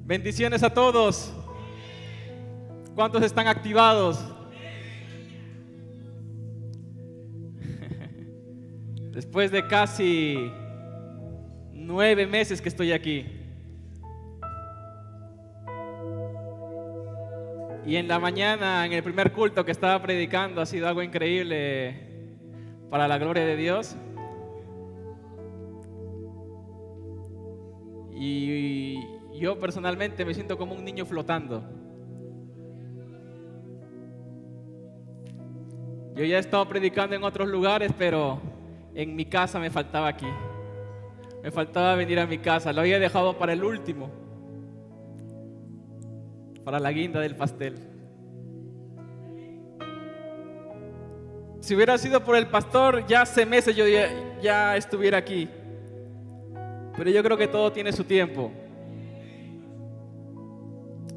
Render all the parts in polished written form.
Bendiciones a todos. ¿Cuántos están activados? Después de casi 9 meses que estoy aquí. Y en la mañana, en el primer culto que estaba predicando, ha sido algo increíble para la gloria de Dios. Y yo personalmente me siento como un niño flotando. Yo ya he estado predicando en otros lugares, pero en mi casa me faltaba aquí. Me faltaba venir a mi casa. Lo había dejado para el último, para la guinda del pastel. Si hubiera sido por el pastor, ya hace meses yo ya estuviera aquí. Pero yo creo que todo tiene su tiempo.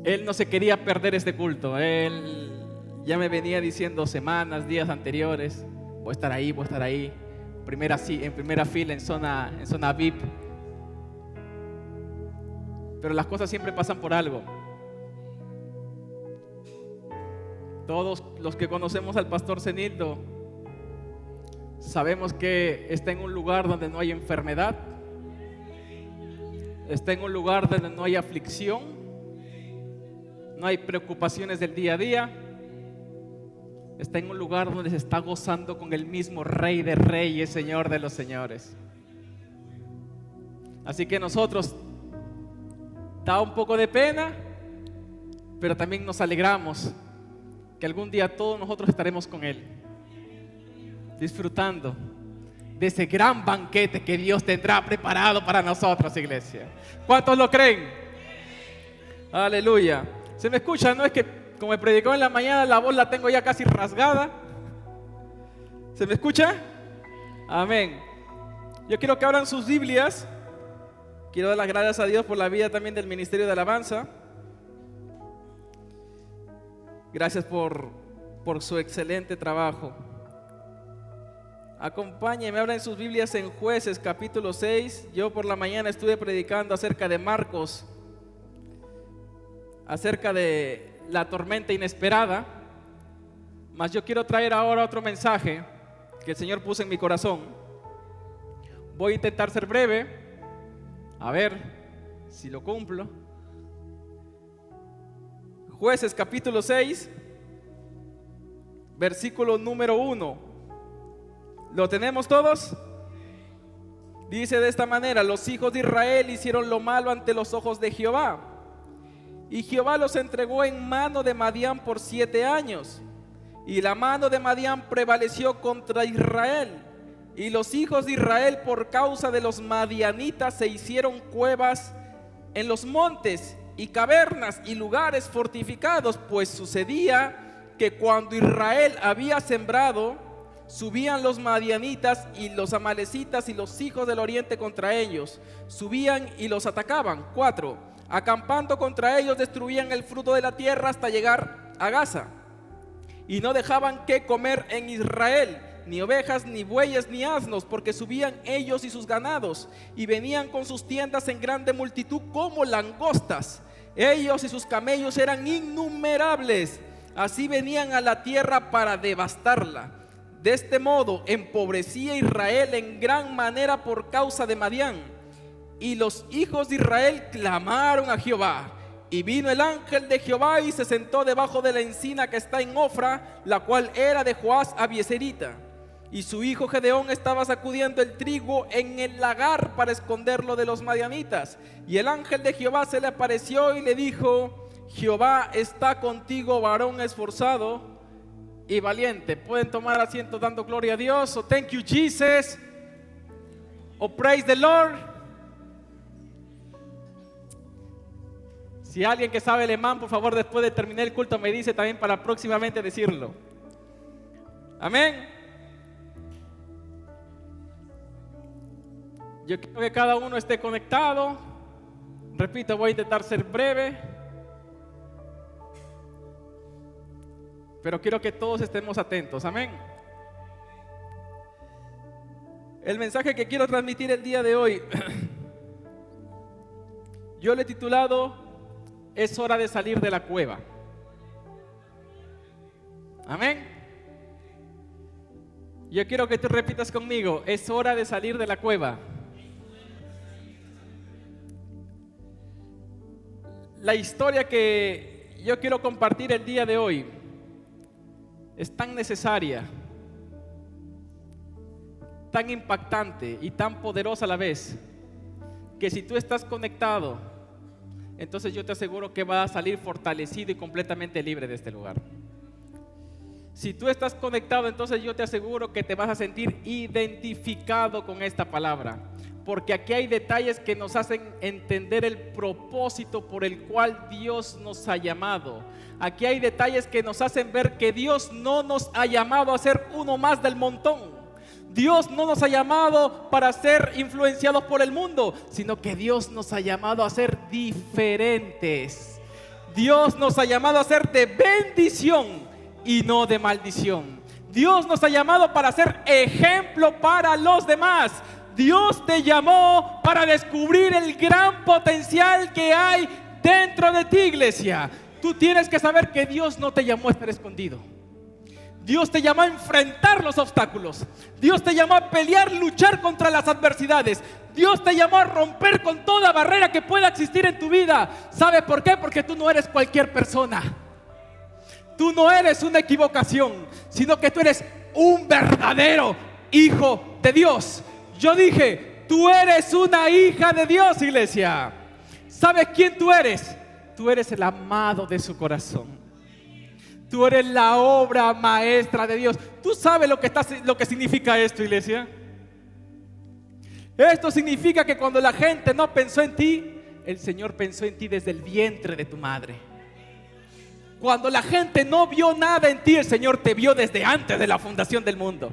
Él no se quería perder este culto. Él ya me venía diciendo semanas, días anteriores: voy a estar ahí, en primera fila, en zona VIP. Pero las cosas siempre pasan por algo. Todos los que conocemos al pastor Zenildo sabemos que está en un lugar donde no hay enfermedad, está en un lugar donde no hay aflicción, no hay preocupaciones del día a día. Está en un lugar donde se está gozando con el mismo Rey de Reyes, Señor de los Señores. Así que nosotros da un poco de pena, pero también nos alegramos que algún día todos nosotros estaremos con Él, disfrutando de ese gran banquete que Dios tendrá preparado para nosotros, iglesia. ¿Cuántos lo creen? Aleluya. ¿Se me escucha? No es que como me predicó en la mañana, la voz la tengo ya casi rasgada. ¿Se me escucha? Amén. Yo quiero que abran sus Biblias. Quiero dar las gracias a Dios por la vida también del Ministerio de Alabanza. Gracias por su excelente trabajo. Acompáñenme, abran sus Biblias en Jueces capítulo 6. Yo por la mañana estuve predicando acerca de Marcos, acerca de la tormenta inesperada, mas yo quiero traer ahora otro mensaje que el Señor puso en mi corazón. Voy a intentar ser breve, a ver si lo cumplo. Jueces capítulo 6, versículo número 1. ¿Lo tenemos todos? Dice de esta manera: los hijos de Israel hicieron lo malo ante los ojos de Jehová, y Jehová los entregó en mano de Madián por 7 años. Y la mano de Madián prevaleció contra Israel. Y los hijos de Israel, por causa de los madianitas, se hicieron cuevas en los montes y cavernas y lugares fortificados. Pues sucedía que cuando Israel había sembrado, subían los madianitas y los amalecitas y los hijos del oriente contra ellos. Subían y los atacaban. 4. Acampando contra ellos, destruían el fruto de la tierra hasta llegar a Gaza. Y no dejaban que comer en Israel, ni ovejas, ni bueyes, ni asnos, porque subían ellos y sus ganados, y venían con sus tiendas en grande multitud como langostas. Ellos y sus camellos eran innumerables. Así venían a la tierra para devastarla. De este modo empobrecía Israel en gran manera por causa de Madián. Y los hijos de Israel clamaron a Jehová, y vino el ángel de Jehová y se sentó debajo de la encina que está en Ofra, la cual era de Joás Abieserita. Y su hijo Gedeón estaba sacudiendo el trigo en el lagar para esconderlo de los madianitas. Y el ángel de Jehová se le apareció y le dijo: Jehová está contigo, varón esforzado y valiente. Pueden tomar asiento dando gloria a Dios. Oh, thank you, Jesus. Oh, praise the Lord. Si alguien que sabe alemán, por favor, después de terminar el culto me dice también para próximamente decirlo. Amén. Yo quiero que cada uno esté conectado. Repito, voy a intentar ser breve, pero quiero que todos estemos atentos. Amén. El mensaje que quiero transmitir el día de hoy, yo le he titulado es hora de salir de la cueva. Amén. Yo quiero que tú repitas conmigo, es hora de salir de la cueva. La historia que yo quiero compartir el día de hoy es tan necesaria, tan impactante y tan poderosa a la vez, que si tú estás conectado, entonces yo te aseguro que vas a salir fortalecido y completamente libre de este lugar. Si tú estás conectado, entonces yo te aseguro que te vas a sentir identificado con esta palabra, porque aquí hay detalles que nos hacen entender el propósito por el cual Dios nos ha llamado. Aquí hay detalles que nos hacen ver que Dios no nos ha llamado a ser uno más del montón. Dios no nos ha llamado para ser influenciados por el mundo, sino que Dios nos ha llamado a ser diferentes. Dios nos ha llamado a ser de bendición y no de maldición. Dios nos ha llamado para ser ejemplo para los demás. Dios te llamó para descubrir el gran potencial que hay dentro de ti, iglesia. Tú tienes que saber que Dios no te llamó a estar escondido. Dios te llamó a enfrentar los obstáculos. Dios te llamó a pelear, luchar contra las adversidades. Dios te llamó a romper con toda barrera que pueda existir en tu vida. ¿Sabe por qué? Porque tú no eres cualquier persona. Tú no eres una equivocación, sino que tú eres un verdadero hijo de Dios. Yo dije, tú eres una hija de Dios, iglesia. ¿Sabes quién tú eres? Tú eres el amado de su corazón. Tú eres la obra maestra de Dios. ¿Tú sabes lo que significa esto, iglesia? Esto significa que cuando la gente no pensó en ti, el Señor pensó en ti desde el vientre de tu madre. Cuando la gente no vio nada en ti, el Señor te vio desde antes de la fundación del mundo.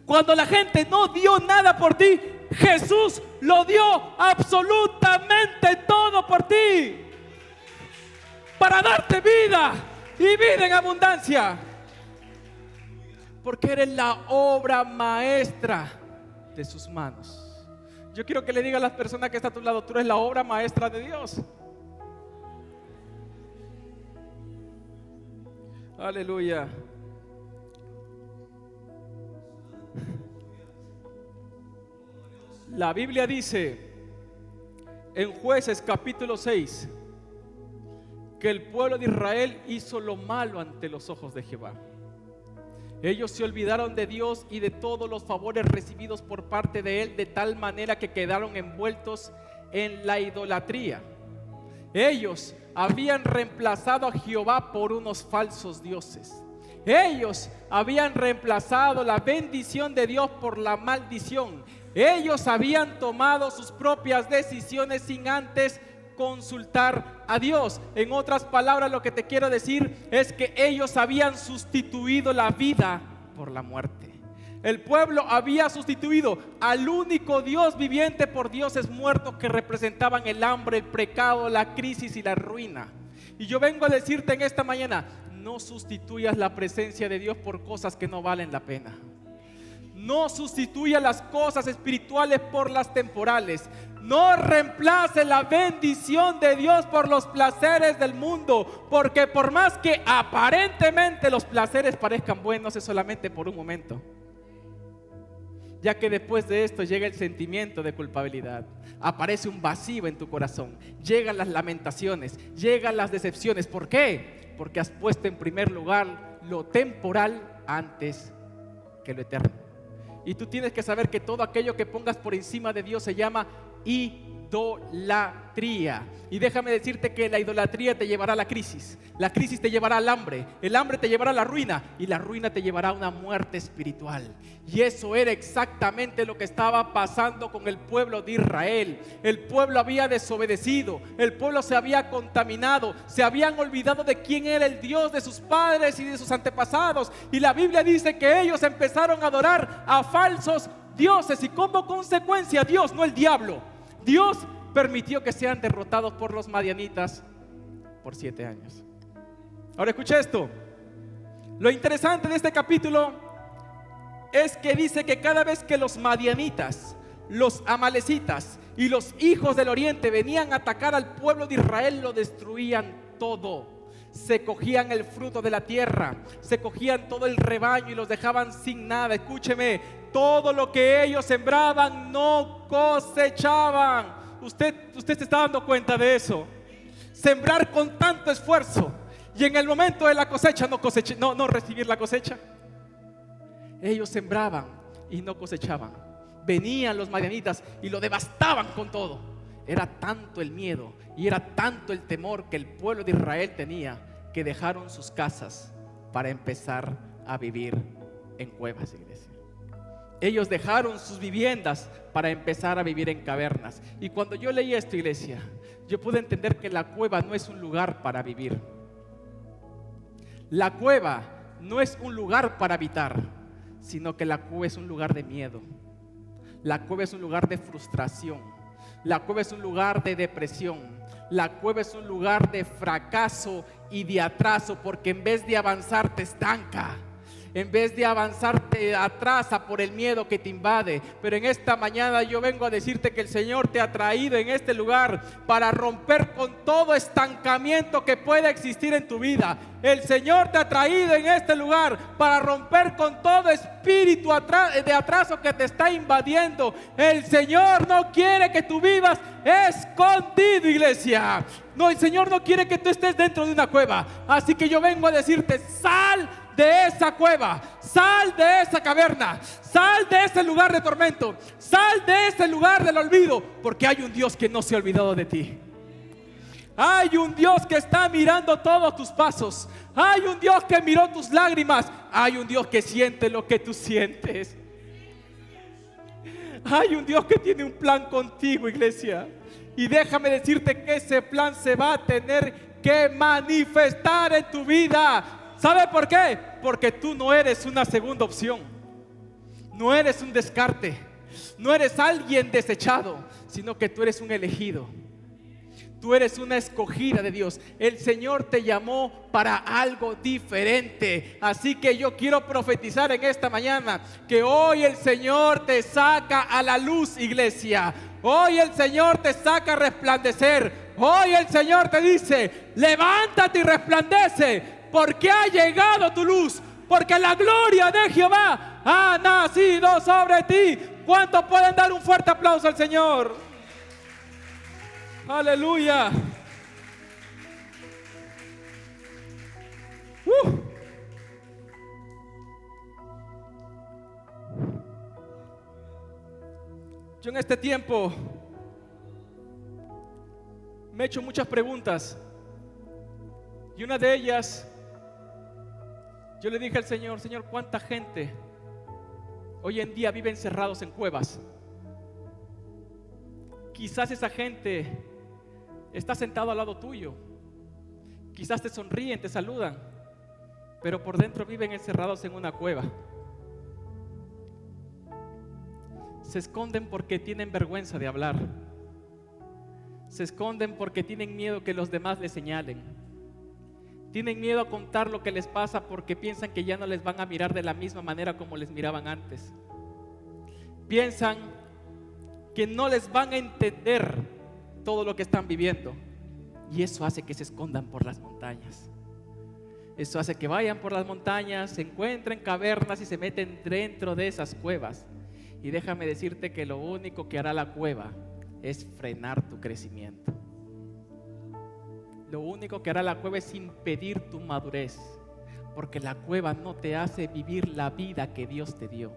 Cuando la gente no dio nada por ti, Jesús lo dio absolutamente todo por ti, para darte vida y vida en abundancia, porque eres la obra maestra de sus manos. Yo quiero que le diga a las personas que están a tu lado, tú eres la obra maestra de Dios. Aleluya. La Biblia dice en Jueces capítulo 6 que el pueblo de Israel hizo lo malo ante los ojos de Jehová. Ellos se olvidaron de Dios y de todos los favores recibidos por parte de Él, de tal manera que quedaron envueltos en la idolatría. Ellos habían reemplazado a Jehová por unos falsos dioses. Ellos habían reemplazado la bendición de Dios por la maldición. Ellos habían tomado sus propias decisiones sin antes consultar a Dios. En otras palabras, lo que te quiero decir es que ellos habían sustituido la vida por la muerte. El pueblo había sustituido al único Dios viviente por dioses muertos que representaban el hambre, el pecado, la crisis y la ruina. Y yo vengo a decirte en esta mañana, no sustituyas la presencia de Dios por cosas que no valen la pena. No sustituya las cosas espirituales por las temporales. No reemplace la bendición de Dios por los placeres del mundo, porque por más que aparentemente los placeres parezcan buenos, es solamente por un momento, ya que después de esto llega el sentimiento de culpabilidad, aparece un vacío en tu corazón, llegan las lamentaciones, llegan las decepciones. ¿Por qué? Porque has puesto en primer lugar lo temporal antes que lo eterno. Y tú tienes que saber que todo aquello que pongas por encima de Dios se llama idolatría. Y déjame decirte que la idolatría te llevará a la crisis te llevará al hambre, el hambre te llevará a la ruina, y la ruina te llevará a una muerte espiritual. Y eso era exactamente lo que estaba pasando con el pueblo de Israel. El pueblo había desobedecido, el pueblo se había contaminado, se habían olvidado de quién era el Dios de sus padres y de sus antepasados. Y la Biblia dice que ellos empezaron a adorar a falsos dioses, y como consecuencia Dios, no el diablo, Dios permitió que sean derrotados por los madianitas por 7 años. Ahora escucha esto. Lo interesante de este capítulo es que dice que cada vez que los madianitas los amalecitas y los hijos del oriente venían a atacar al pueblo de Israel, lo destruían todo. Se cogían el fruto de la tierra, se cogían todo el rebaño y los dejaban sin nada. Escúcheme, todo lo que ellos sembraban no cosechaban. Usted se está dando cuenta de eso. Sembrar con tanto esfuerzo y en el momento de la cosecha no recibir la cosecha. Ellos sembraban y no cosechaban. Venían los madianitas y lo devastaban con todo. Era tanto el miedo y era tanto el temor que el pueblo de Israel tenía, que dejaron sus casas para empezar a vivir en cuevas, iglesia. Ellos dejaron sus viviendas para empezar a vivir en cavernas. Y cuando yo leí esto, iglesia, yo pude entender que la cueva no es un lugar para vivir. La cueva no es un lugar para habitar, sino que la cueva es un lugar de miedo. La cueva es un lugar de frustración. La cueva es un lugar de depresión. La cueva es un lugar de fracaso y de atraso, porque en vez de avanzar te estanca. En vez de avanzar te atrasa por el miedo que te invade. Pero en esta mañana yo vengo a decirte que el Señor te ha traído en este lugar para romper con todo estancamiento que pueda existir en tu vida. El Señor te ha traído en este lugar para romper con todo espíritu de atraso que te está invadiendo. El Señor no quiere que tú vivas escondido, iglesia. No, el Señor no quiere que tú estés dentro de una cueva. Así que yo vengo a decirte: sal de esa cueva, sal de esa caverna, sal de ese lugar de tormento, sal de ese lugar del olvido, porque hay un Dios que no se ha olvidado de ti. Hay un Dios que está mirando todos tus pasos. Hay un Dios que miró tus lágrimas. Hay un Dios que siente lo que tú sientes. Hay un Dios que tiene un plan contigo, iglesia. Y déjame decirte que ese plan se va a tener que manifestar en tu vida. ¿Sabe por qué? Porque tú no eres una segunda opción. No eres un descarte. No eres alguien desechado, sino que tú eres un elegido. Tú eres una escogida de Dios. El Señor te llamó para algo diferente. Así que yo quiero profetizar en esta mañana que hoy el Señor te saca a la luz, iglesia. Hoy el Señor te saca a resplandecer. Hoy el Señor te dice: levántate y resplandece, porque ha llegado tu luz, porque la gloria de Jehová ha nacido sobre ti. ¿Cuántos pueden dar un fuerte aplauso al Señor? Aleluya. Yo en este tiempo me he hecho muchas preguntas, y una de ellas, yo le dije al Señor: Señor, ¿cuánta gente hoy en día vive encerrados en cuevas? Quizás esa gente está sentado al lado tuyo, quizás te sonríen, te saludan, pero por dentro viven encerrados en una cueva. Se esconden porque tienen vergüenza de hablar. Se esconden porque tienen miedo que los demás les señalen. Tienen miedo a contar lo que les pasa porque piensan que ya no les van a mirar de la misma manera como les miraban antes. Piensan que no les van a entender todo lo que están viviendo. Y eso hace que se escondan por las montañas. Eso hace que vayan por las montañas, se encuentren cavernas y se meten dentro de esas cuevas. Y déjame decirte que lo único que hará la cueva es frenar tu crecimiento. Lo único que hará la cueva es impedir tu madurez, porque la cueva no te hace vivir la vida que Dios te dio.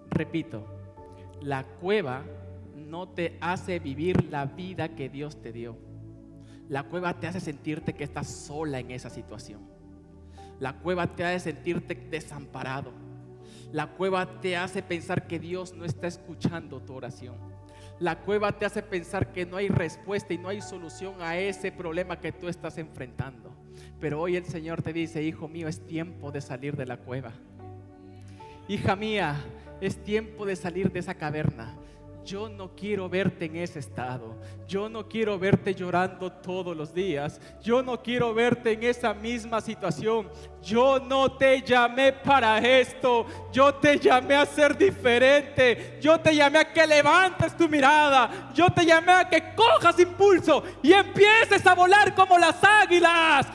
Repito, la cueva no te hace vivir la vida que Dios te dio. La cueva te hace sentirte que estás sola en esa situación. La cueva te hace sentirte desamparado. La cueva te hace pensar que Dios no está escuchando tu oración. La cueva te hace pensar que no hay respuesta y no hay solución a ese problema que tú estás enfrentando. Pero hoy el Señor te dice: hijo mío, es tiempo de salir de la cueva. Hija mía, es tiempo de salir de esa caverna. yo no quiero verte en ese estado. Yo no quiero verte llorando todos los días. Yo no quiero verte en esa misma situación. Yo no te llamé para esto. Yo te llamé a ser diferente. Yo te llamé a que levantes tu mirada. Yo te llamé a que cojas impulso y empieces a volar como las águilas.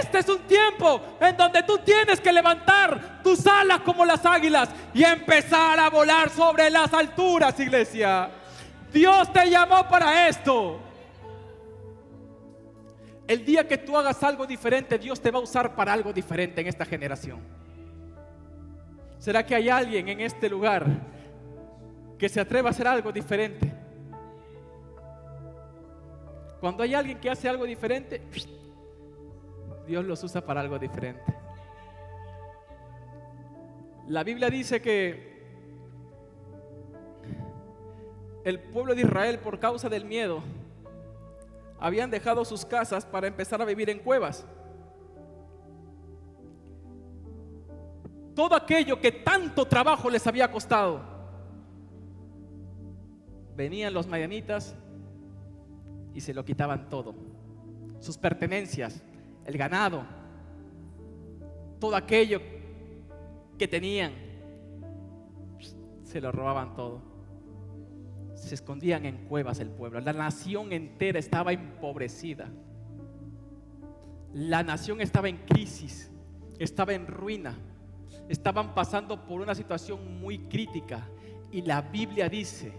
Este es un tiempo en donde tú tienes que levantar tus alas como las águilas y empezar a volar sobre las alturas, iglesia. Dios te llamó para esto. El día que tú hagas algo diferente, Dios te va a usar para algo diferente en esta generación. ¿Será que hay alguien en este lugar que se atreva a hacer algo diferente? Cuando hay alguien que hace algo diferente, Dios los usa para algo diferente. La Biblia dice que el pueblo de Israel, por causa del miedo, habían dejado sus casas para empezar a vivir en cuevas. Todo aquello que tanto trabajo les había costado, venían los madianitas y se lo quitaban todo. Sus pertenencias, el ganado, todo aquello que tenían, se lo robaban todo. Se escondían en cuevas el pueblo. La nación entera estaba empobrecida. La nación estaba en crisis, estaba en ruina. Estaban pasando por una situación muy crítica. Y la Biblia dice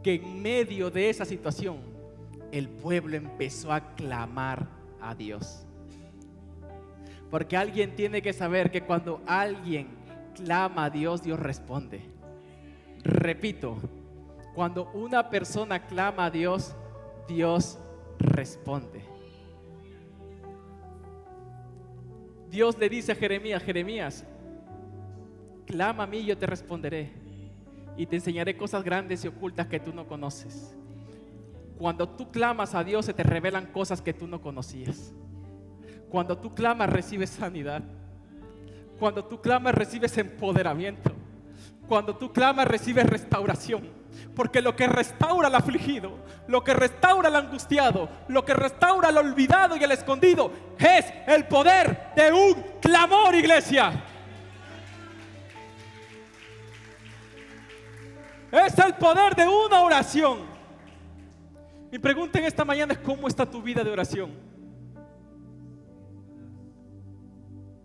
que en medio de esa situación, el pueblo empezó a clamar a Dios. Porque alguien tiene que saber que cuando alguien clama a Dios, Dios responde. Repito, cuando una persona clama a Dios, Dios responde. Dios le dice a Jeremías: Jeremías, clama a mí y yo te responderé, y te enseñaré cosas grandes y ocultas que tú no conoces. Cuando tú clamas a Dios, se te revelan cosas que tú no conocías. Cuando tú clamas, recibes sanidad. Cuando tú clamas, recibes empoderamiento. Cuando tú clamas, recibes restauración. Porque lo que restaura al afligido, lo que restaura al angustiado, lo que restaura al olvidado y al escondido, es el poder de un clamor, iglesia. Es el poder de una oración. Mi pregunta en esta mañana es: ¿cómo está tu vida de oración?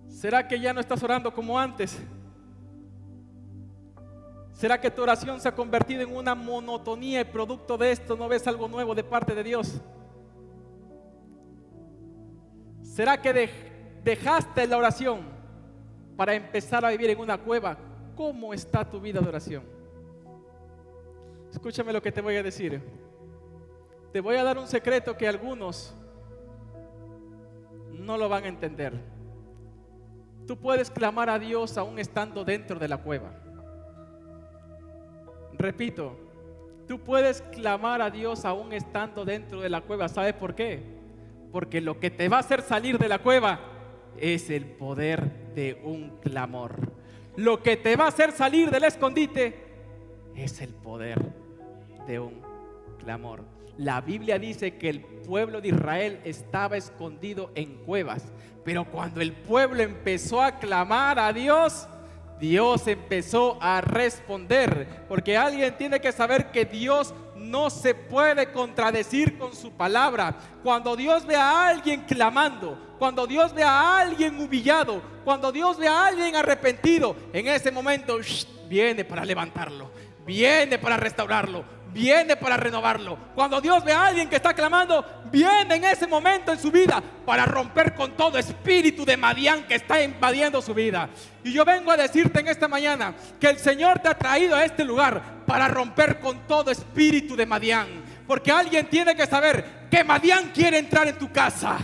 ¿Será que ya no estás orando como antes? ¿Será que tu oración se ha convertido en una monotonía y producto de esto no ves algo nuevo de parte de Dios? ¿Será que dejaste la oración para empezar a vivir en una cueva? ¿Cómo está tu vida de oración? Escúchame lo que te voy a decir. Te voy a dar un secreto que algunos no lo van a entender. Tú puedes clamar a Dios aún estando dentro de la cueva. Repito, tú puedes clamar a Dios aún estando dentro de la cueva. ¿Sabes por qué? Porque lo que te va a hacer salir de la cueva es el poder de un clamor. Lo que te va a hacer salir del escondite es el poder de un clamor. La Biblia dice que el pueblo de Israel estaba escondido en cuevas, pero cuando el pueblo empezó a clamar a Dios, Dios empezó a responder. Porque alguien tiene que saber que Dios no se puede contradecir con su palabra. Cuando Dios ve a alguien clamando, cuando Dios ve a alguien humillado, cuando Dios ve a alguien arrepentido, en ese momento viene para levantarlo, viene para restaurarlo, viene para renovarlo. Cuando Dios ve a alguien que está clamando, viene en ese momento en su vida para romper con todo espíritu de Madián que está invadiendo su vida. Y yo vengo a decirte en esta mañana que el Señor te ha traído a este lugar para romper con todo espíritu de Madián. Porque alguien tiene que saber que Madián quiere entrar en tu casa.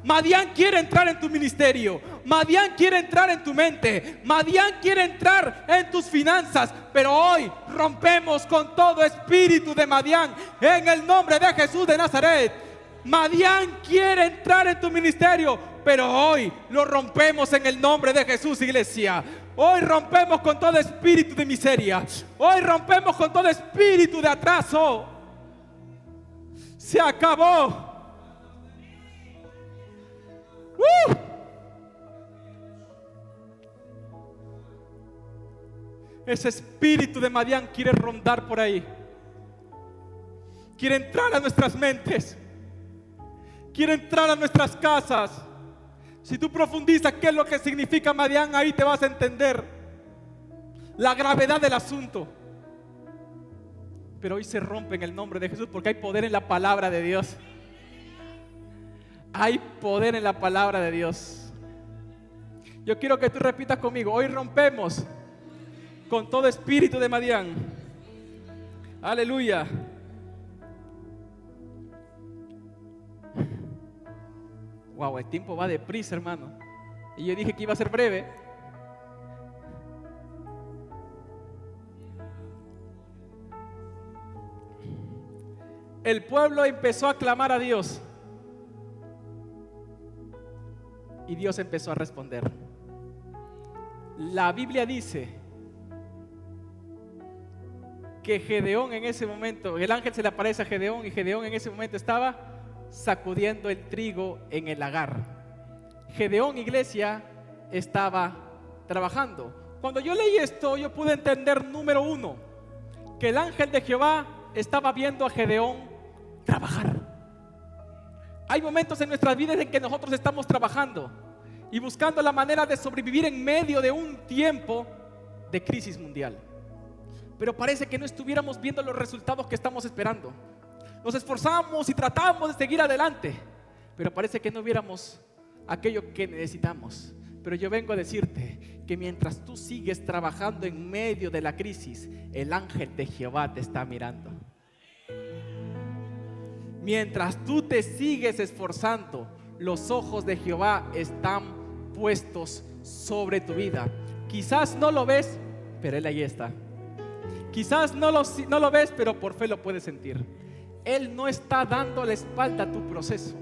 Madián quiere entrar en tu ministerio. Madián quiere entrar en tu mente. Madián quiere entrar en tus finanzas. Pero hoy rompemos con todo espíritu de Madián en el nombre de Jesús de Nazaret. Madián quiere entrar en tu ministerio, pero hoy lo rompemos en el nombre de Jesús, iglesia. Hoy rompemos con todo espíritu de miseria. Hoy rompemos con todo espíritu de atraso. Se acabó. Ese espíritu de Madián quiere rondar por ahí. Quiere entrar a nuestras mentes. Quiere entrar a nuestras casas. Si tú profundizas qué es lo que significa Madián, ahí te vas a entender la gravedad del asunto. Pero hoy se rompe en el nombre de Jesús, porque hay poder en la palabra de Dios. Hay poder en la palabra de Dios. Yo quiero que tú repitas conmigo: hoy rompemos con todo espíritu de Madián. Aleluya. Wow, el tiempo va deprisa, hermano. Y yo dije que iba a ser breve. El pueblo empezó a clamar a Dios. Y Dios empezó a responder. La Biblia dice que Gedeón en ese momento, el ángel se le aparece a Gedeón, y Gedeón en ese momento estaba sacudiendo el trigo en el lagar. Gedeón, iglesia, estaba trabajando. Cuando yo leí esto, yo pude entender, número uno, que el ángel de Jehová estaba viendo a Gedeón trabajar. Hay momentos en nuestras vidas en que nosotros estamos trabajando y buscando la manera de sobrevivir en medio de un tiempo de crisis mundial, pero parece que no estuviéramos viendo los resultados que estamos esperando. Nos esforzamos y tratamos de seguir adelante, pero parece que no viéramos aquello que necesitamos. Pero yo vengo a decirte que mientras tú sigues trabajando en medio de la crisis, el ángel de Jehová te está mirando. Mientras tú te sigues esforzando, los ojos de Jehová están puestos sobre tu vida. Quizás no lo ves, pero Él ahí está. Quizás no lo ves, pero por fe lo puedes sentir. Él no está dando la espalda a tu proceso.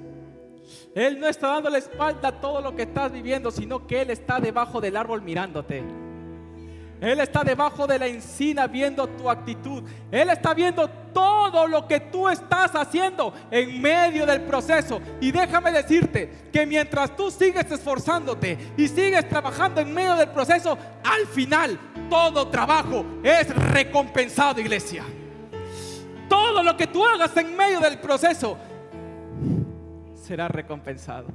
Él no está dando la espalda a todo lo que estás viviendo, sino que Él está debajo del árbol mirándote. Él está debajo de la encina viendo tu actitud. Él está viendo todo lo que tú estás haciendo en medio del proceso. Y déjame decirte que mientras tú sigues esforzándote y sigues trabajando en medio del proceso, al final todo trabajo es recompensado, iglesia. Todo lo que tú hagas en medio del proceso será recompensado.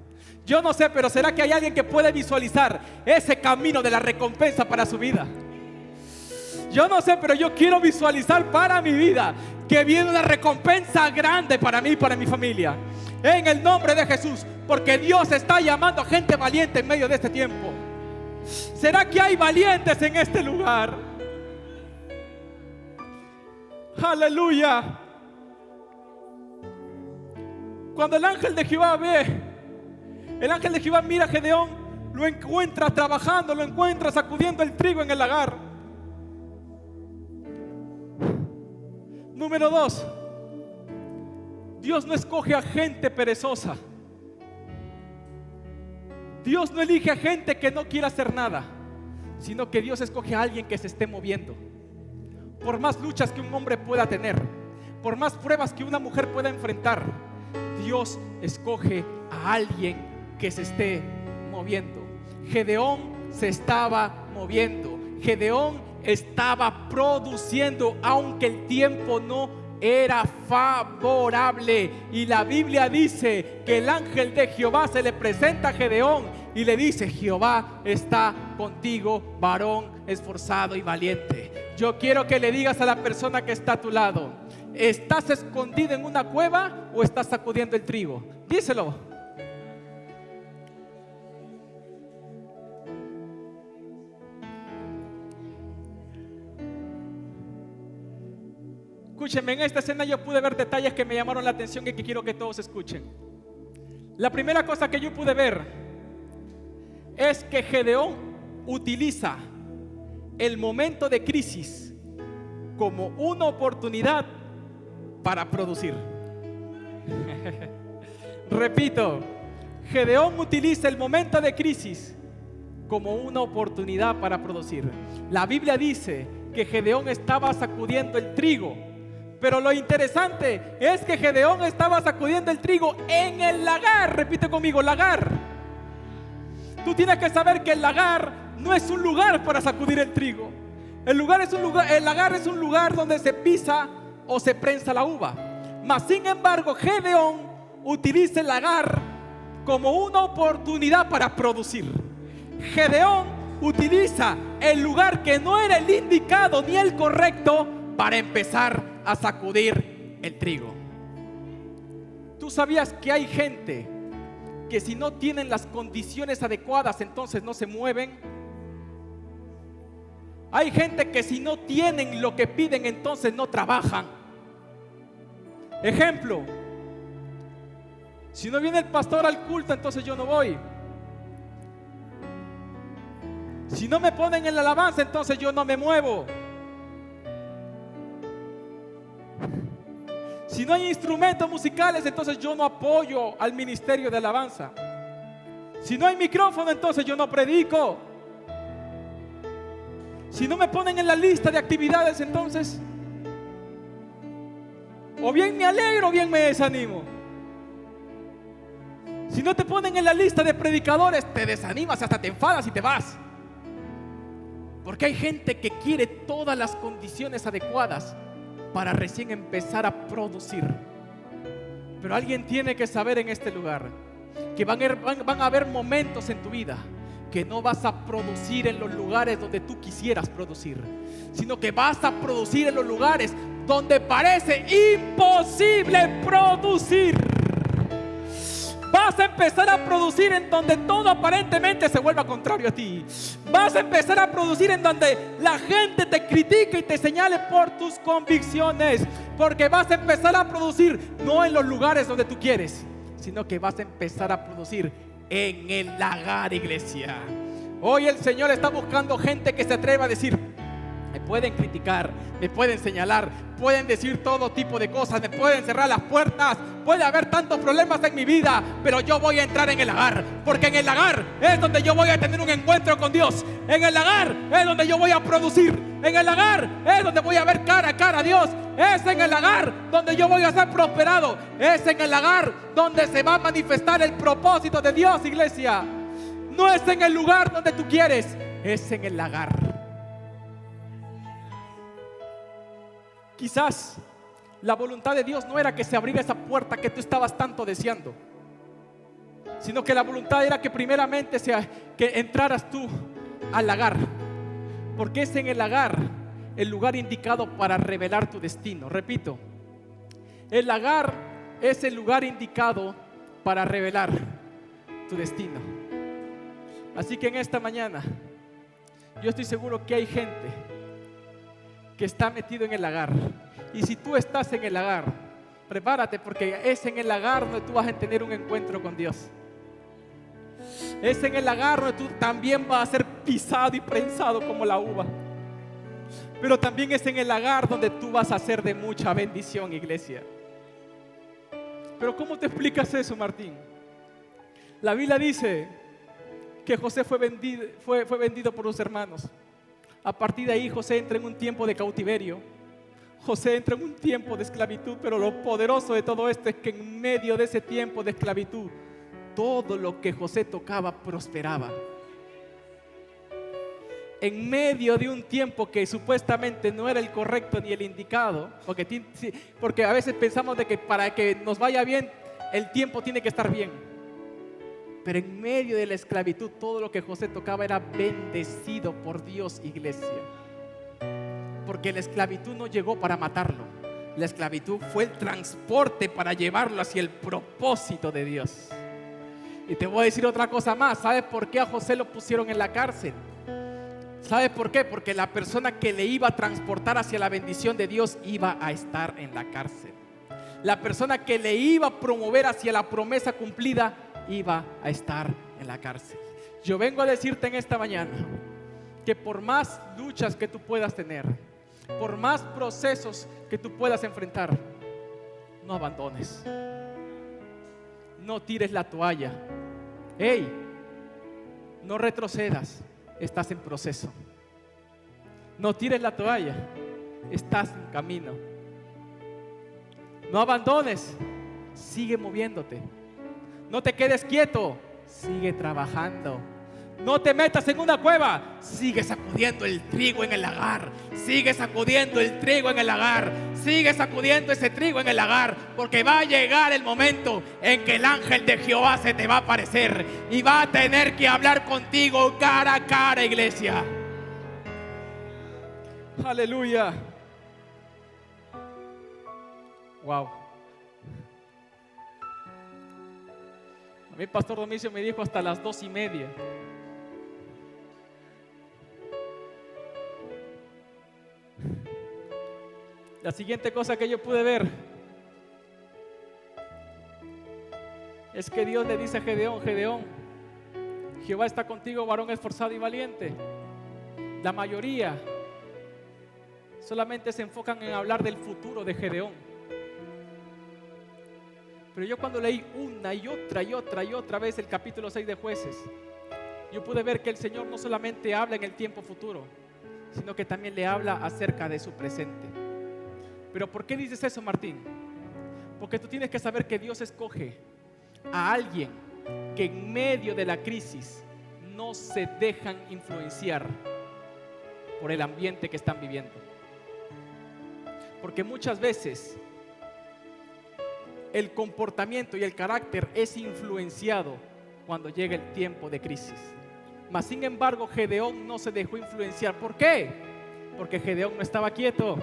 Yo no sé, pero ¿será que hay alguien que puede visualizar ese camino de la recompensa para su vida? Yo no sé, pero yo quiero visualizar para mi vida que viene una recompensa grande para mí y para mi familia. En el nombre de Jesús, porque Dios está llamando a gente valiente en medio de este tiempo. ¿Será que hay valientes en este lugar? Aleluya. Cuando el ángel de Jehová el ángel de Jehová mira a Gedeón, lo encuentra trabajando, lo encuentra sacudiendo el trigo en el lagar. Número 2, Dios no escoge a gente perezosa. Dios no elige a gente que no quiera hacer nada, sino que Dios escoge a alguien que se esté moviendo. Por más luchas que un hombre pueda tener, por más pruebas que una mujer pueda enfrentar, Dios escoge a alguien que se esté moviendo. Gedeón se estaba moviendo. Gedeón estaba produciendo, aunque el tiempo no era favorable. Y la Biblia dice que el ángel de Jehová se le presenta a Gedeón y le dice: Jehová está contigo, varón esforzado y valiente. Yo quiero que le digas a la persona que está a tu lado: ¿estás escondido en una cueva o estás sacudiendo el trigo? Díselo. Escúchenme, en esta escena yo pude ver detalles que me llamaron la atención y que quiero que todos escuchen. La primera cosa que yo pude ver es que Gedeón utiliza el momento de crisis como una oportunidad para producir. Repito, Gedeón utiliza el momento de crisis como una oportunidad para producir. La Biblia dice que Gedeón estaba sacudiendo el trigo, pero lo interesante es que Gedeón estaba sacudiendo el trigo en el lagar. Repite conmigo, lagar. Tú tienes que saber que el lagar no es un lugar para sacudir el trigo. El lagar es un lugar donde se pisa o se prensa la uva. Mas sin embargo, Gedeón utiliza el lagar como una oportunidad para producir. Gedeón utiliza el lugar que no era el indicado ni el correcto para empezar a sacudir el trigo. ¿Tú sabías que hay gente que si no tienen las condiciones adecuadas, entonces no se mueven? Hay gente que si no tienen lo que piden, entonces no trabajan. Ejemplo: si no viene el pastor al culto, entonces yo no voy. Si no me ponen en la alabanza, entonces yo no me muevo. Si no hay instrumentos musicales, entonces yo no apoyo al ministerio de alabanza. Si no hay micrófono, entonces yo no predico. Si no me ponen en la lista de actividades, entonces o bien me alegro o bien me desanimo. Si no te ponen en la lista de predicadores, te desanimas, hasta te enfadas y te vas. Porque hay gente que quiere todas las condiciones adecuadas para recién empezar a producir. Pero alguien tiene que saber en este lugar que van a haber momentos en tu vida que no vas a producir en los lugares donde tú quisieras producir, sino que vas a producir en los lugares donde parece imposible producir. Vas a empezar a producir en donde todo aparentemente se vuelva contrario a ti. Vas a empezar a producir en donde la gente te critique y te señale por tus convicciones. Porque vas a empezar a producir no en los lugares donde tú quieres, sino que vas a empezar a producir en el lagar, iglesia. Hoy el Señor está buscando gente que se atreva a decir: me pueden criticar, me pueden señalar, pueden decir todo tipo de cosas, me pueden cerrar las puertas, puede haber tantos problemas en mi vida, pero yo voy a entrar en el lagar, porque en el lagar es donde yo voy a tener un encuentro con Dios. En el lagar es donde yo voy a producir. En el lagar es donde voy a ver cara a cara a Dios. Es en el lagar donde yo voy a ser prosperado. Es en el lagar donde se va a manifestar el propósito de Dios, iglesia. No es en el lugar donde tú quieres, es en el lagar. Quizás la voluntad de Dios no era que se abriera esa puerta que tú estabas tanto deseando, sino que la voluntad era que primeramente que entraras tú al lagar, porque es en el lagar el lugar indicado para revelar tu destino. Repito, el lagar es el lugar indicado para revelar tu destino. Así que en esta mañana yo estoy seguro que hay gente que está metido en el lagar. Y si tú estás en el lagar, prepárate, porque es en el lagar donde tú vas a tener un encuentro con Dios. Es en el lagar donde tú también vas a ser pisado y prensado como la uva. Pero también es en el lagar donde tú vas a ser de mucha bendición, iglesia. Pero ¿cómo te explicas eso, Martín? La Biblia dice que José fue vendido por sus hermanos. A partir de ahí José entra en un tiempo de cautiverio. José entra en un tiempo de esclavitud. Pero lo poderoso de todo esto es que en medio de ese tiempo de esclavitud, todo lo que José tocaba prosperaba. En medio de un tiempo que supuestamente no era el correcto ni el indicado, porque a veces pensamos de que para que nos vaya bien, el tiempo tiene que estar bien. Pero en medio de la esclavitud, todo lo que José tocaba era bendecido por Dios, iglesia. Porque la esclavitud no llegó para matarlo. La esclavitud fue el transporte para llevarlo hacia el propósito de Dios. Y te voy a decir otra cosa más. ¿Sabes por qué a José lo pusieron en la cárcel? ¿Sabes por qué? Porque la persona que le iba a transportar hacia la bendición de Dios iba a estar en la cárcel. La persona que le iba a promover hacia la promesa cumplida iba a estar en la cárcel. Yo vengo a decirte en esta mañana que por más luchas que tú puedas tener, por más procesos que tú puedas enfrentar, no abandones, no tires la toalla. No retrocedas, estás en proceso. No tires la toalla, estás en camino. No abandones, sigue moviéndote. No te quedes quieto, sigue trabajando. No te metas en una cueva, sigue sacudiendo el trigo en el lagar. Sigue sacudiendo el trigo en el lagar. Sigue sacudiendo ese trigo en el lagar, porque va a llegar el momento en que el ángel de Jehová se te va a aparecer y va a tener que hablar contigo cara a cara, iglesia. Aleluya. Wow. A mí Pastor Domicio me dijo hasta las 2:30. La siguiente cosa que yo pude ver es que Dios le dice a Gedeón: Gedeón, Jehová está contigo, varón esforzado y valiente. La mayoría solamente se enfocan en hablar del futuro de Gedeón. Pero yo cuando leí una y otra vez el capítulo 6 de Jueces, yo pude ver que el Señor no solamente habla en el tiempo futuro, sino que también le habla acerca de su presente. Pero ¿por qué dices eso, Martín? Porque tú tienes que saber que Dios escoge a alguien que en medio de la crisis no se dejan influenciar por el ambiente que están viviendo. Porque muchas veces el comportamiento y el carácter es influenciado cuando llega el tiempo de crisis. Mas sin embargo, Gedeón no se dejó influenciar. ¿Por qué? Porque Gedeón no estaba quieto.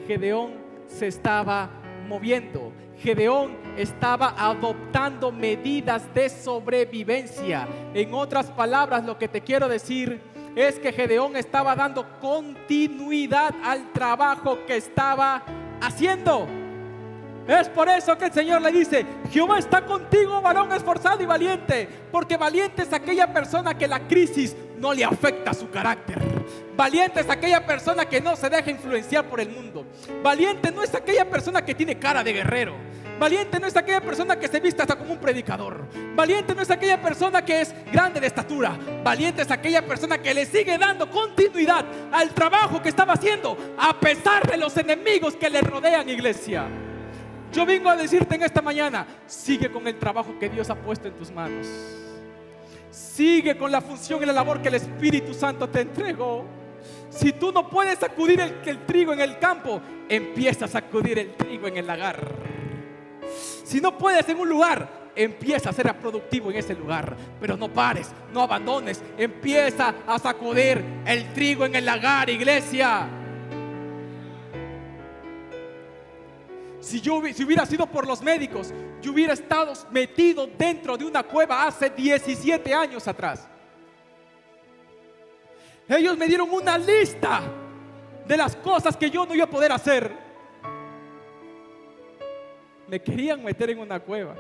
Gedeón se estaba moviendo. Gedeón estaba adoptando medidas de sobrevivencia. En otras palabras, lo que te quiero decir es que Gedeón estaba dando continuidad al trabajo que estaba haciendo. Es por eso que el Señor le dice: Jehová está contigo, varón esforzado y valiente. Porque valiente es aquella persona que la crisis no le afecta su carácter. Valiente es aquella persona que no se deja influenciar por el mundo. Valiente no es aquella persona que tiene cara de guerrero. Valiente no es aquella persona que se viste hasta como un predicador. Valiente no es aquella persona que es grande de estatura. Valiente es aquella persona que le sigue dando continuidad al trabajo que estaba haciendo, a pesar de los enemigos que le rodean, iglesia. Yo vengo a decirte en esta mañana: sigue con el trabajo que Dios ha puesto en tus manos. Sigue con la función y la labor que el Espíritu Santo te entregó. Si tú no puedes sacudir el trigo en el campo, empieza a sacudir el trigo en el lagar. Si no puedes en un lugar, empieza a ser productivo en ese lugar. Pero no pares, no abandones. Empieza a sacudir el trigo en el lagar, iglesia. Si hubiera sido por los médicos, yo hubiera estado metido dentro de una cueva hace 17 años atrás. Ellos me dieron una lista de las cosas que yo no iba a poder hacer. Me querían meter en una cueva.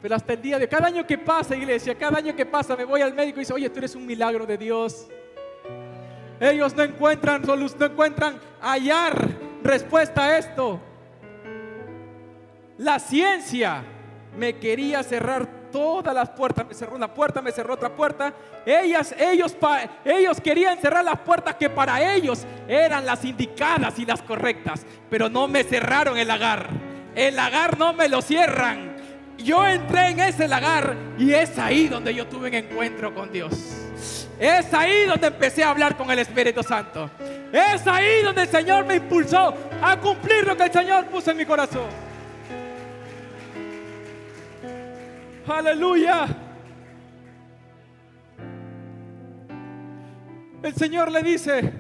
Pero hasta el día de cada año que pasa, iglesia, cada año que pasa me voy al médico y dice: oye, tú eres un milagro de Dios. Ellos no encuentran solución, no encuentran hallar respuesta a esto. La ciencia me quería cerrar todas las puertas. Me cerró una puerta, me cerró otra puerta. Ellos querían cerrar las puertas que para ellos eran las indicadas y las correctas, pero no me cerraron el lagar. El lagar no me lo cierran. Yo entré en ese lagar y es ahí donde yo tuve un encuentro con Dios. Es ahí donde empecé a hablar con el Espíritu Santo. Es ahí donde el Señor me impulsó a cumplir lo que el Señor puso en mi corazón. Aleluya. El Señor le dice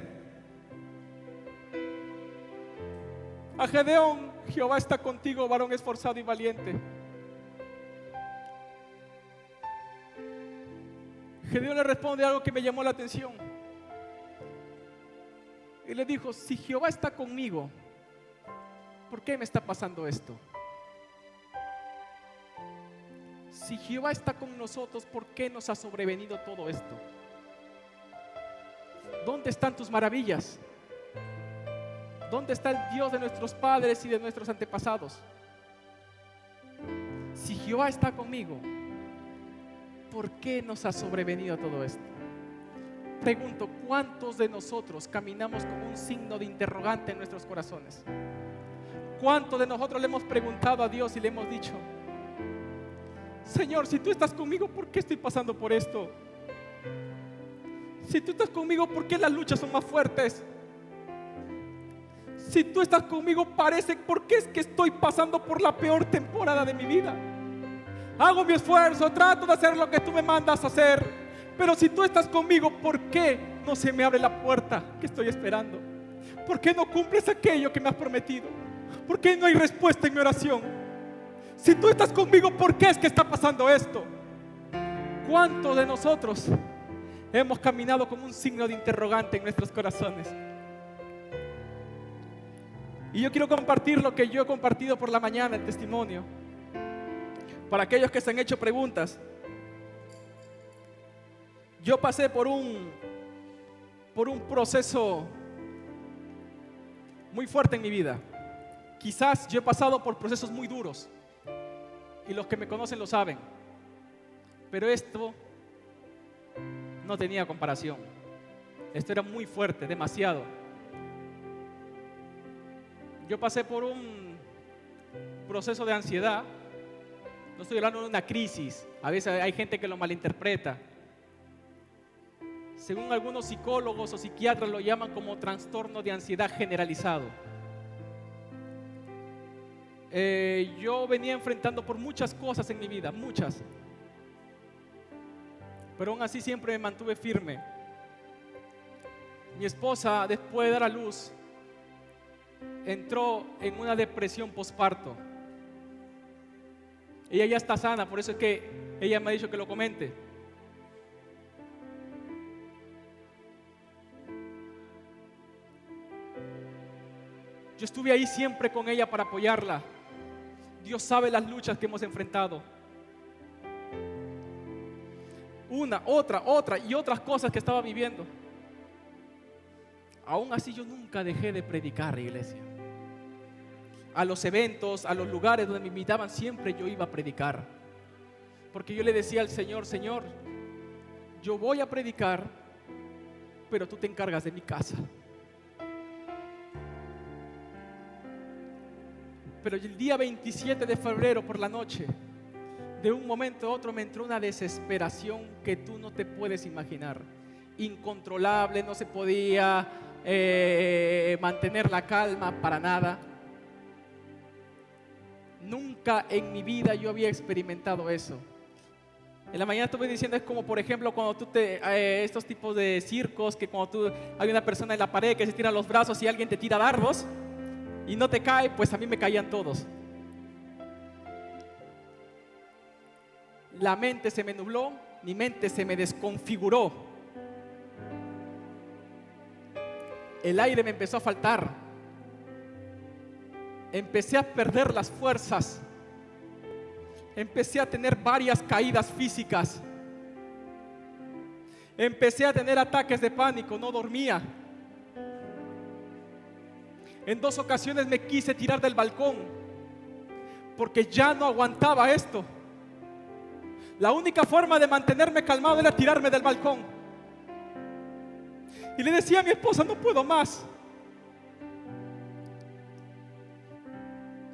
a Gedeón: Jehová está contigo, varón esforzado y valiente. Gedeón le responde algo que me llamó la atención. Y le dijo: si Jehová está conmigo, ¿por qué me está pasando esto? Si Jehová está con nosotros, ¿por qué nos ha sobrevenido todo esto? ¿Dónde están tus maravillas? ¿Dónde está el Dios de nuestros padres y de nuestros antepasados? Si Jehová está conmigo, ¿por qué nos ha sobrevenido todo esto? Pregunto, ¿cuántos de nosotros caminamos con un signo de interrogante en nuestros corazones? ¿Cuántos de nosotros le hemos preguntado a Dios y le hemos dicho: Señor, si tú estás conmigo, ¿por qué estoy pasando por esto? Si tú estás conmigo, ¿por qué las luchas son más fuertes? Si tú estás conmigo, parece, ¿por qué es que estoy pasando por la peor temporada de mi vida? Hago mi esfuerzo, trato de hacer lo que tú me mandas a hacer, pero si tú estás conmigo, ¿por qué no se me abre la puerta que estoy esperando? ¿Por qué no cumples aquello que me has prometido? ¿Por qué no hay respuesta en mi oración? Si tú estás conmigo, ¿por qué es que está pasando esto? ¿Cuántos de nosotros hemos caminado con un signo de interrogante en nuestros corazones? Y yo quiero compartir lo que yo he compartido por la mañana, el testimonio, para aquellos que se han hecho preguntas. Yo pasé por un proceso muy fuerte en mi vida. Quizás yo he pasado por procesos muy duros, y los que me conocen lo saben, pero esto no tenía comparación. Esto era muy fuerte, demasiado. Yo pasé por un proceso de ansiedad. No estoy hablando de una crisis. A veces hay gente que lo malinterpreta. Según algunos psicólogos o psiquiatras lo llaman como trastorno de ansiedad generalizado. Yo venía enfrentando por muchas cosas en mi vida, muchas. Pero aún así siempre me mantuve firme. Mi esposa, después de dar a luz, entró en una depresión posparto. Ella ya está sana, por eso es que ella me ha dicho que lo comente. Yo estuve ahí siempre con ella para apoyarla. Dios sabe las luchas que hemos enfrentado. Una, otra y otras cosas que estaba viviendo. Aún así yo nunca dejé de predicar, iglesia. A los eventos, a los lugares donde me invitaban, siempre yo iba a predicar. Porque yo le decía al Señor: Señor, yo voy a predicar, pero tú te encargas de mi casa. Pero el día 27 de febrero por la noche, de un momento a otro me entró una desesperación que tú no te puedes imaginar. Incontrolable, no se podía mantener la calma para nada. Nunca en mi vida yo había experimentado eso. En la mañana estuve diciendo, es como por ejemplo cuando tú estos tipos de circos, que cuando hay una persona en la pared que se tira los brazos y alguien te tira dardos y no te cae, pues a mí me caían todos. La mente se me nubló, mi mente se me desconfiguró. El aire me empezó a faltar. Empecé a perder las fuerzas. Empecé a tener varias caídas físicas. Empecé a tener ataques de pánico, no dormía. En 2 ocasiones me quise tirar del balcón porque ya no aguantaba esto. La única forma de mantenerme calmado era tirarme del balcón. Y le decía a mi esposa: no puedo más.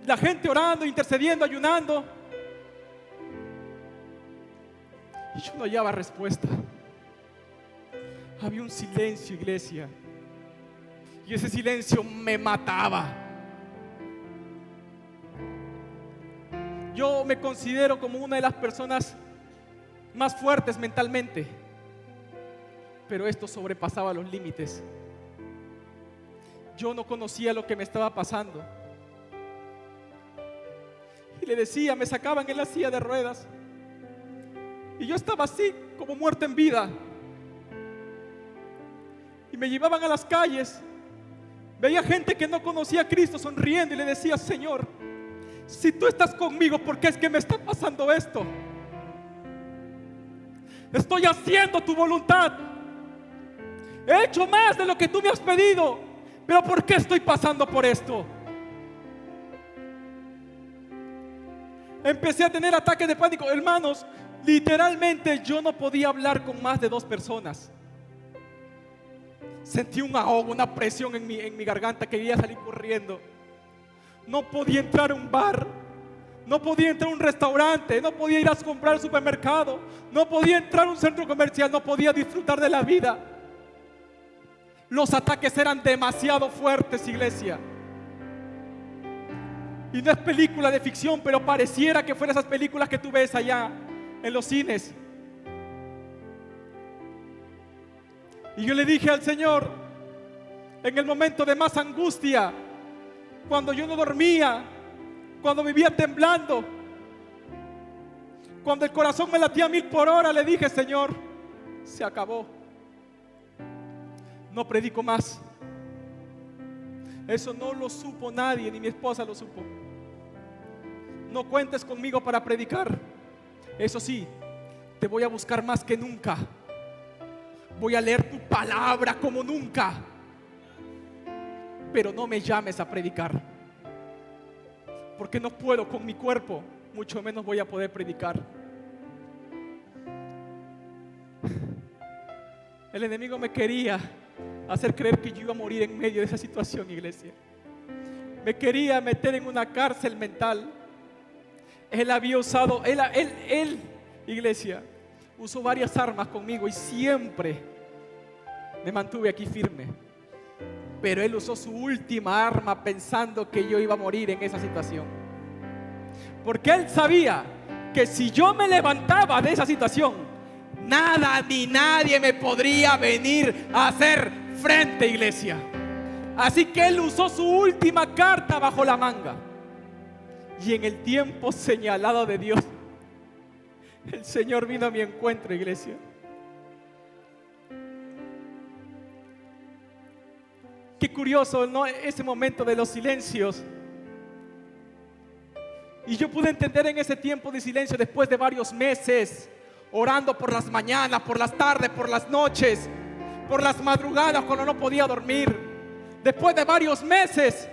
La gente orando, intercediendo, ayunando, y yo no hallaba respuesta. Había un silencio, iglesia, y ese silencio me mataba. Yo me considero como una de las personas más fuertes mentalmente, pero esto sobrepasaba los límites. Yo no conocía lo que me estaba pasando. Y le decía, me sacaban en la silla de ruedas y yo estaba así como muerto en vida. Y me llevaban a las calles. Veía gente que no conocía a Cristo sonriendo y le decía: Señor, si tú estás conmigo, ¿por qué es que me está pasando esto? Estoy haciendo tu voluntad. He hecho más de lo que tú me has pedido, pero ¿por qué estoy pasando por esto? Empecé a tener ataques de pánico. Hermanos, Literalmente yo no podía hablar con más de 2 personas. Sentí un ahogo, una presión en mi garganta, quería salir corriendo. No podía entrar a un bar, no podía entrar a un restaurante, no podía ir a comprar al supermercado, no podía entrar a un centro comercial, no podía disfrutar de la vida. Los ataques eran demasiado fuertes, iglesia. Y no es película de ficción, pero pareciera que fueran esas películas que tú ves allá en los cines. Y yo le dije al Señor, en el momento de más angustia, cuando yo no dormía, cuando vivía temblando, cuando el corazón me latía a 1000 por hora, le dije: Señor, se acabó. No predico más. Eso no lo supo nadie, ni mi esposa lo supo. No cuentes conmigo para predicar. Eso sí, te voy a buscar más que nunca. Voy a leer tu palabra como nunca. Pero no me llames a predicar, porque no puedo con mi cuerpo, mucho menos voy a poder predicar. El enemigo me quería hacer creer que yo iba a morir en medio de esa situación, iglesia. Me quería meter en una cárcel mental. Él había usado, él, iglesia, usó varias armas conmigo y siempre me mantuve aquí firme. Pero él usó su última arma pensando que yo iba a morir en esa situación. Porque él sabía que si yo me levantaba de esa situación, nada ni nadie me podría venir a hacer frente, iglesia. Así que él usó su última carta bajo la manga. Y en el tiempo señalado de Dios, el Señor vino a mi encuentro, iglesia. Qué curioso, ¿no? Ese momento de los silencios. Y yo pude entender en ese tiempo de silencio, después de varios meses, orando por las mañanas, por las tardes, por las noches, por las madrugadas cuando no podía dormir. Después de varios meses,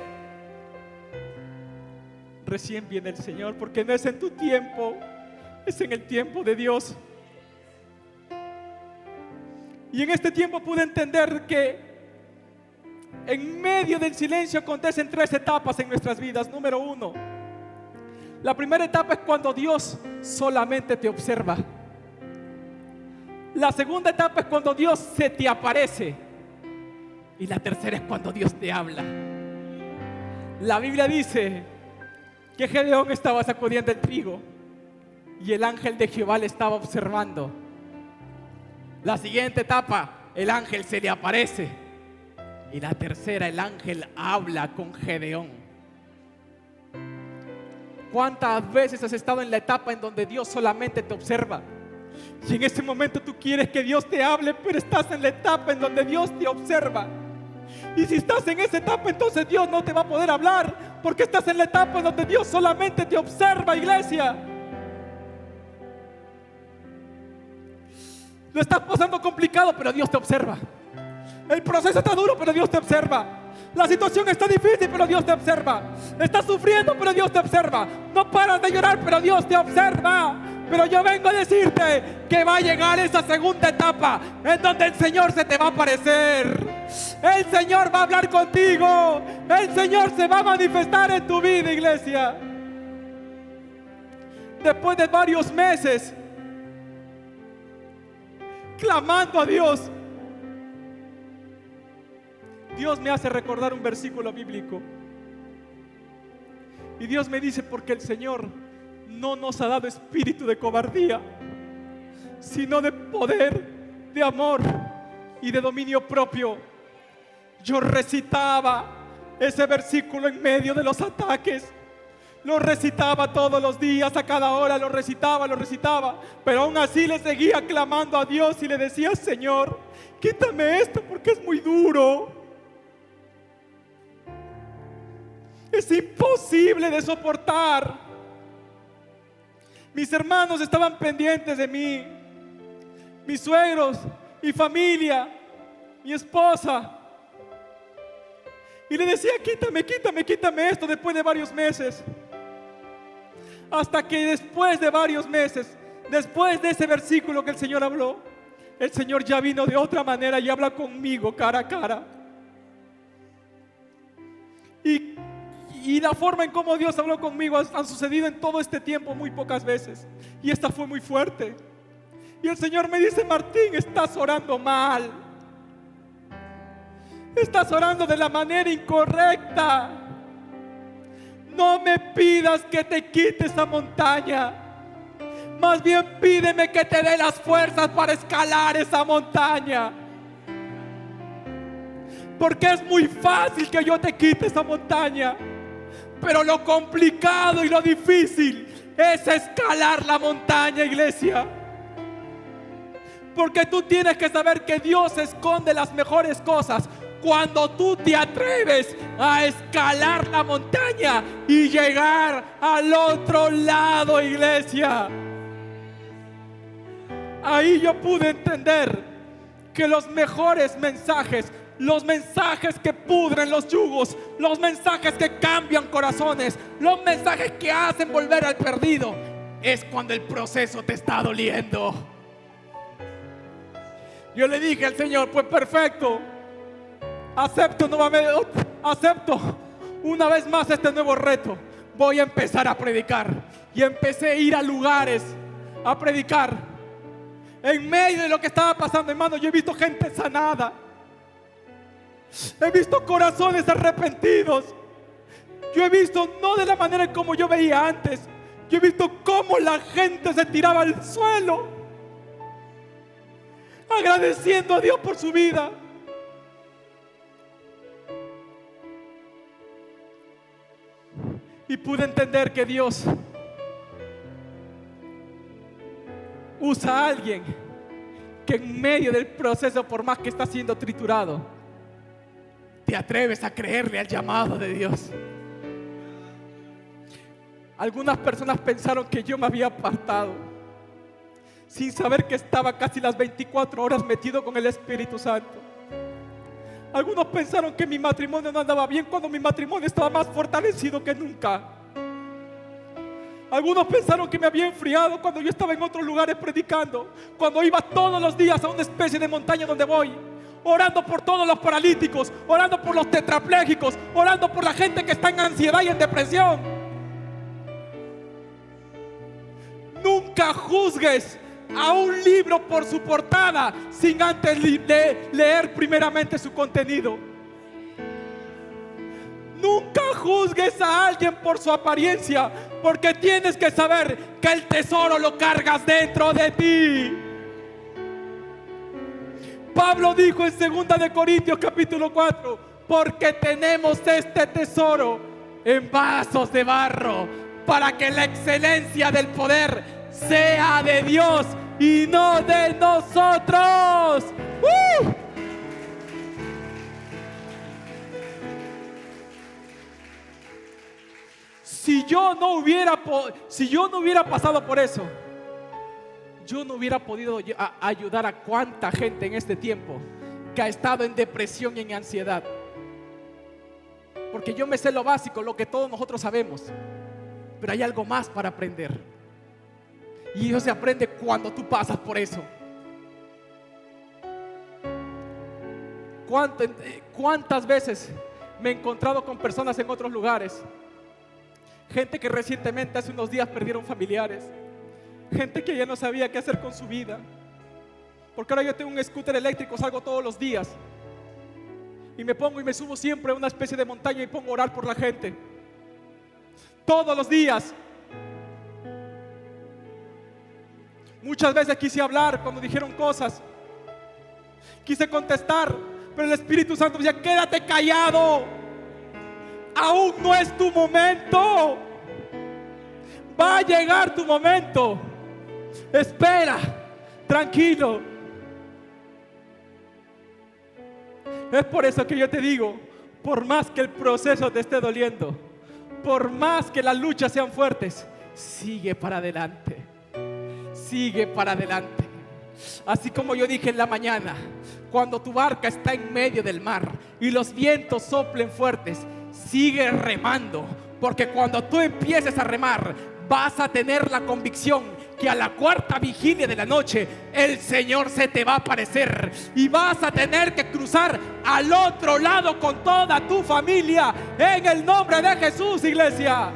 recién viene el Señor, porque no es en tu tiempo, es en el tiempo de Dios. Y en este tiempo pude entender que en medio del silencio acontecen 3 etapas en nuestras vidas. Número 1, la primera etapa es cuando Dios solamente te observa. La segunda etapa es cuando Dios se te aparece. Y la tercera es cuando Dios te habla. La Biblia dice que Gedeón estaba sacudiendo el trigo y el ángel de Jehová le estaba observando. La siguiente etapa, el ángel se le aparece. Y la tercera, el ángel habla con Gedeón. ¿Cuántas veces has estado en la etapa en donde Dios solamente te observa? Y en ese momento tú quieres que Dios te hable, pero estás en la etapa en donde Dios te observa. Y si estás en esa etapa, entonces Dios no te va a poder hablar, porque estás en la etapa en donde Dios solamente te observa, iglesia. Lo estás pasando complicado, pero Dios te observa. El proceso está duro, pero Dios te observa. La situación está difícil, pero Dios te observa. Estás sufriendo, pero Dios te observa. No paras de llorar, pero Dios te observa. Pero yo vengo a decirte que va a llegar esa segunda etapa en donde el Señor se te va a aparecer. El Señor va a hablar contigo. El Señor se va a manifestar en tu vida, iglesia. Después de varios meses clamando a Dios, Dios me hace recordar un versículo bíblico. Y Dios me dice: porque el Señor no nos ha dado espíritu de cobardía, sino de poder, de amor y de dominio propio. Yo recitaba ese versículo en medio de los ataques. Lo recitaba todos los días, a cada hora lo recitaba. Pero aún así le seguía clamando a Dios y le decía: Señor, quítame esto porque es muy duro. Es imposible de soportar. Mis hermanos estaban pendientes de mí, mis suegros, mi familia, mi esposa. Y le decía: quítame esto, después de varios meses. Hasta que después de varios meses Después de ese versículo que el Señor habló, el Señor ya vino de otra manera y habla conmigo cara a cara. Y la forma en cómo Dios habló conmigo han sucedido en todo este tiempo muy pocas veces. Y esta fue muy fuerte. Y el Señor me dice: Martín, estás orando mal. Estás orando de la manera incorrecta. No me pidas que te quite esa montaña. Más bien pídeme que te dé las fuerzas para escalar esa montaña. Porque es muy fácil que yo te quite esa montaña, pero lo complicado y lo difícil es escalar la montaña, iglesia. Porque tú tienes que saber que Dios esconde las mejores cosas cuando tú te atreves a escalar la montaña y llegar al otro lado, iglesia. Ahí yo pude entender que los mejores mensajes, los mensajes que pudren los yugos, los mensajes que cambian corazones, los mensajes que hacen volver al perdido, es cuando el proceso te está doliendo. Yo le dije al Señor: pues perfecto, acepto una vez más este nuevo reto. Voy a empezar a predicar. Y empecé a ir a lugares a predicar. En medio de lo que estaba pasando, hermano, yo he visto gente sanada. He visto corazones arrepentidos. Yo he visto, no de la manera en como yo veía antes, yo he visto cómo la gente se tiraba al suelo agradeciendo a Dios por su vida. Y pude entender que Dios usa a alguien que en medio del proceso, por más que está siendo triturado, te atreves a creerle al llamado de Dios. Algunas personas pensaron que yo me había apartado, sin saber que estaba casi las 24 horas metido con el Espíritu Santo. Algunos pensaron que mi matrimonio no andaba bien, cuando mi matrimonio estaba más fortalecido que nunca. Algunos pensaron que me había enfriado cuando yo estaba en otros lugares predicando, cuando iba todos los días a una especie de montaña donde voy, orando por todos los paralíticos, orando por los tetraplégicos, orando por la gente que está en ansiedad y en depresión. Nunca juzgues a un libro por su portada sin antes leer primeramente su contenido. Nunca juzgues a alguien por su apariencia, porque tienes que saber que el tesoro lo cargas dentro de ti. Pablo dijo en 2 de Corintios capítulo 4: porque tenemos este tesoro en vasos de barro, para que la excelencia del poder sea de Dios y no de nosotros. Si yo no hubiera pasado por eso, yo no hubiera podido ayudar a cuánta gente en este tiempo que ha estado en depresión y en ansiedad. Porque yo me sé lo básico, lo que todos nosotros sabemos, pero hay algo más para aprender. Y eso se aprende cuando tú pasas por eso. ¿Cuántas veces me he encontrado con personas en otros lugares? Gente que recientemente, hace unos días, perdieron familiares. Gente que ya no sabía qué hacer con su vida. Porque ahora yo tengo un scooter eléctrico, salgo todos los días y me pongo y me subo siempre a una especie de montaña y pongo a orar por la gente. Todos los días. Muchas veces quise hablar cuando dijeron cosas, quise contestar, pero el Espíritu Santo decía: quédate callado, aún no es tu momento, va a llegar tu momento, espera, tranquilo. Es por eso que yo te digo, por más que el proceso te esté doliendo, por más que las luchas sean fuertes, sigue para adelante. Sigue para adelante. Así como yo dije en la mañana, cuando tu barca está en medio del mar y los vientos soplen fuertes, sigue remando, porque cuando tú empieces a remar, vas a tener la convicción que a la cuarta vigilia de la noche el Señor se te va a aparecer y vas a tener que cruzar al otro lado con toda tu familia en el nombre de Jesús, iglesia.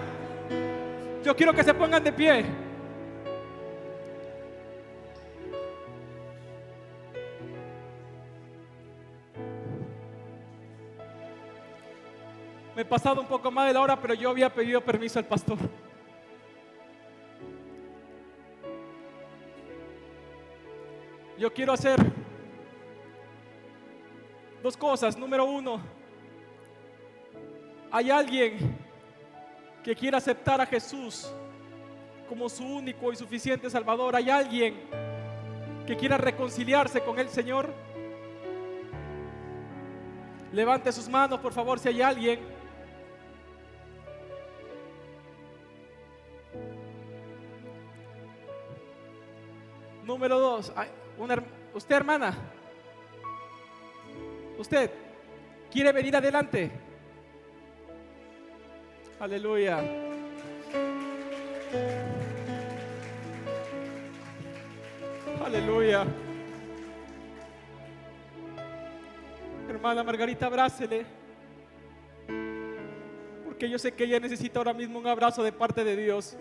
Yo quiero que se pongan de pie. Me he pasado un poco más de la hora, pero yo había pedido permiso al pastor. Yo quiero hacer dos cosas. Número uno, hay alguien que quiere aceptar a Jesús como su único y suficiente Salvador. Hay alguien que quiera reconciliarse con el Señor. Levante sus manos, por favor, si hay alguien. Número dos, usted, hermana, usted quiere venir adelante. Aleluya. Aleluya. Hermana Margarita, abrácele, porque yo sé que ella necesita ahora mismo un abrazo de parte de Dios.